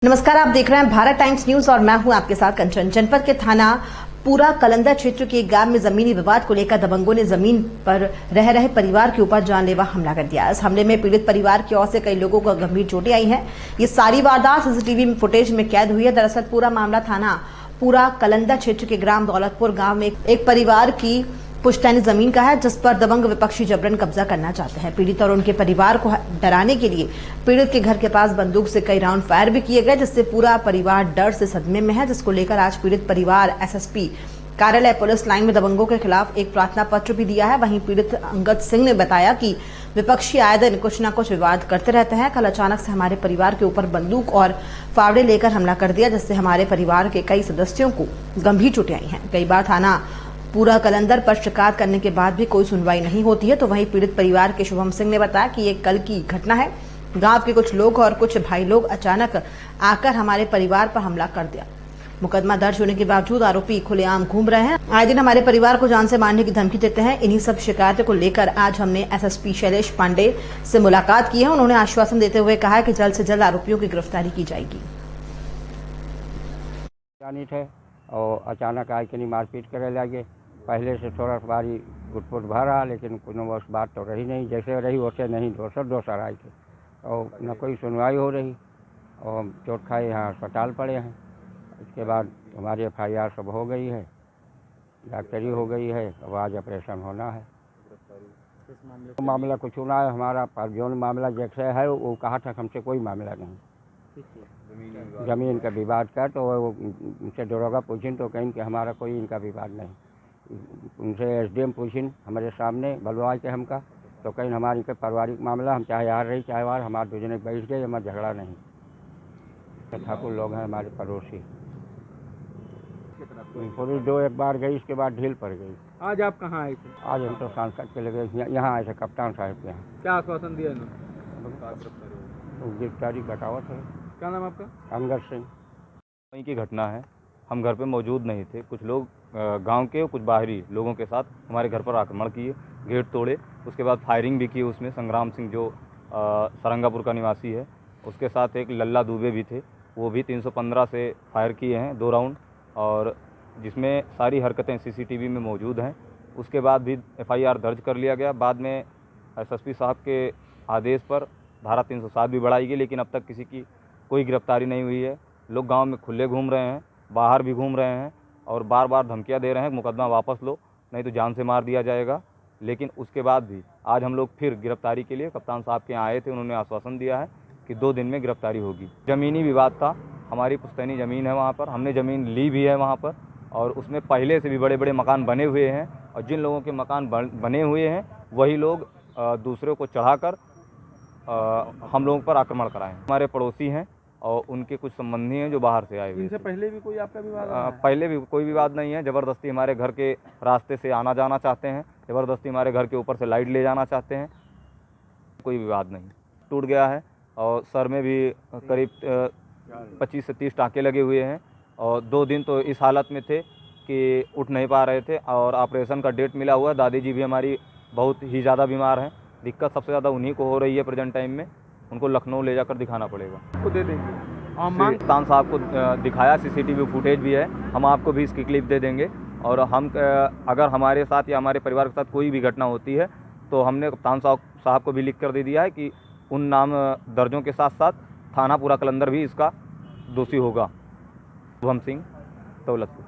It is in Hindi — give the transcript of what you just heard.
नमस्कार, आप देख रहे हैं भारत टाइम्स न्यूज और मैं हूं आपके साथ कंचन। जनपद के थाना पूरा कलंदर क्षेत्र के ग्राम में जमीनी विवाद को लेकर दबंगों ने जमीन पर रह रहे परिवार के ऊपर जानलेवा हमला कर दिया। इस हमले में पीड़ित परिवार की ओर से कई लोगों को गंभीर चोटें आई हैं। ये सारी वारदात सीसीटीवी फुटेज में कैद हुई है। दरअसल पूरा मामला थाना पूरा कलंदर क्षेत्र के ग्राम दौलतपुर गाँव में एक परिवार की पुश्तैनी जमीन का है, जिस पर दबंग विपक्षी जबरन कब्जा करना चाहते हैं। पीड़ित और उनके परिवार को डराने के लिए पीड़ित के घर के पास बंदूक से कई राउंड फायर भी किए गए, जिससे पूरा परिवार डर से सदमे में है। जिसको लेकर आज पीड़ित परिवार एसएसपी कार्यालय पुलिस लाइन में दबंगों के खिलाफ एक प्रार्थना पत्र भी दिया है। वहीं पीड़ित अंगद सिंह ने बताया कि विपक्षी आए दिन कुछ न कुछ विवाद करते रहते हैं। कल अचानक से हमारे परिवार के ऊपर बंदूक और फावड़े लेकर हमला कर दिया, जिससे हमारे परिवार के कई सदस्यों को गंभीर चोटें आई हैं। कई बार थाना पूरा कलंदर पर शिकायत करने के बाद भी कोई सुनवाई नहीं होती है। तो वहीं पीड़ित परिवार के शुभम सिंह ने बताया कि ये कल की घटना है। गांव के कुछ लोग और कुछ भाई लोग अचानक आकर हमारे परिवार पर हमला कर दिया। मुकदमा दर्ज होने के बावजूद आरोपी खुलेआम घूम रहे हैं। आए दिन हमारे परिवार को जान से मारने की धमकी देते हैं। इन्हीं सब शिकायतों को लेकर आज हमने एसएसपी शैलेश पांडे से मुलाकात की है। उन्होंने आश्वासन देते हुए कहा कि जल्द से जल्द आरोपियों की गिरफ्तारी की जाएगी। और अचानक आके नहीं मारपीट करे लगे। पहले से थोड़ा बारी गुटपुट भरा, लेकिन कोनो बस बात तो रही नहीं। जैसे रही वैसे नहीं, दोसर आए थे और न कोई सुनवाई हो रही और चोट खाए यहाँ अस्पताल पड़े हैं। इसके बाद हमारी FIR सब हो गई है, डॉक्टरी हो गई है। अब आज ऑपरेशन होना है। तो मामला कुछ ना है हमारा, पर जो मामला जैसे है वो कहा था हमसे कोई मामला नहीं। जमीन का विवाद का तो उनसे दरोगा पूछें तो कहें कि हमारा कोई इनका विवाद नहीं। उनसे SDM पूछें हमारे सामने बलवा के हमका तो कहीं हमारी कोई पारिवारिक मामला, हम चाहे यार रही चाहे वार, हमारे दो जने बैठ गए, हमारा झगड़ा नहीं। ठाकुर लोग हैं हमारे पड़ोसी। पुलिस दो एक बार गई, इसके बाद ढील पड़ गई। आज आप कहाँ आए थे? आज हम तो सांसद के लगे यहाँ आए थे, कप्तान साहब के यहाँ। क्या आश्वासन दिया इन्होंने? गिरफ्तारी बतावत है। क्या नाम आपका? अंगद सिंह। वहीं की घटना है। हम घर पे मौजूद नहीं थे। कुछ लोग गांव के और कुछ बाहरी लोगों के साथ हमारे घर पर आक्रमण किए, गेट तोड़े। उसके बाद फायरिंग भी की। उसमें संग्राम सिंह जो सरंगापुर का निवासी है, उसके साथ एक लल्ला दुबे भी थे, वो भी 315 से फायर किए हैं 2 राउंड, और जिसमें सारी हरकतें CCTV में मौजूद हैं। उसके बाद भी FIR दर्ज कर लिया गया। बाद में SSP साहब के आदेश पर धारा 307 भी बढ़ाई गई, लेकिन अब तक किसी की कोई गिरफ्तारी नहीं हुई है। लोग गांव में खुले घूम रहे हैं, बाहर भी घूम रहे हैं और बार बार धमकियां दे रहे हैं, मुकदमा वापस लो नहीं तो जान से मार दिया जाएगा। लेकिन उसके बाद भी आज हम लोग फिर गिरफ्तारी के लिए कप्तान साहब के यहाँ आए थे। उन्होंने आश्वासन दिया है कि 2 दिन में गिरफ्तारी होगी। ज़मीनी विवाद था, हमारी पुश्तैनी ज़मीन है वहाँ पर, हमने ज़मीन ली भी है वहाँ पर, और उसमें पहले से भी बड़े बड़े मकान बने हुए हैं। और जिन लोगों के मकान बने हुए हैं वही लोग दूसरों को चढ़ाकर हम लोगों पर आक्रमण कराएं। हमारे पड़ोसी हैं और उनके कुछ संबंधी हैं जो बाहर से आए हुए। इनसे पहले भी कोई आपका विवाद? पहले भी कोई विवाद नहीं है। ज़बरदस्ती हमारे घर के रास्ते से आना जाना चाहते हैं, ज़बरदस्ती हमारे घर के ऊपर से लाइट ले जाना चाहते हैं। कोई विवाद नहीं। टूट गया है और सर में भी करीब 25 से 30 टाँके लगे हुए हैं, और 2 दिन तो इस हालत में थे कि उठ नहीं पा रहे थे। और ऑपरेशन का डेट मिला हुआ है। दादी जी भी हमारी बहुत ही ज़्यादा बीमार हैं। दिक्कत सबसे ज़्यादा उन्हीं को हो रही है प्रेजेंट टाइम में। उनको लखनऊ ले जाकर दिखाना पड़ेगा। को दे देंगे। कप्तान साहब को दिखाया, CCTV फुटेज भी है, हम आपको भी इसकी क्लिप दे देंगे। और हम अगर हमारे साथ या हमारे परिवार के साथ कोई भी घटना होती है तो हमने कप्तान साहब को भी लिख कर दे दिया है कि उन नाम दर्जों के साथ साथ थाना पूरा कलंदर भी इसका दोषी होगा। शुभम सिंह, दौलतपुर।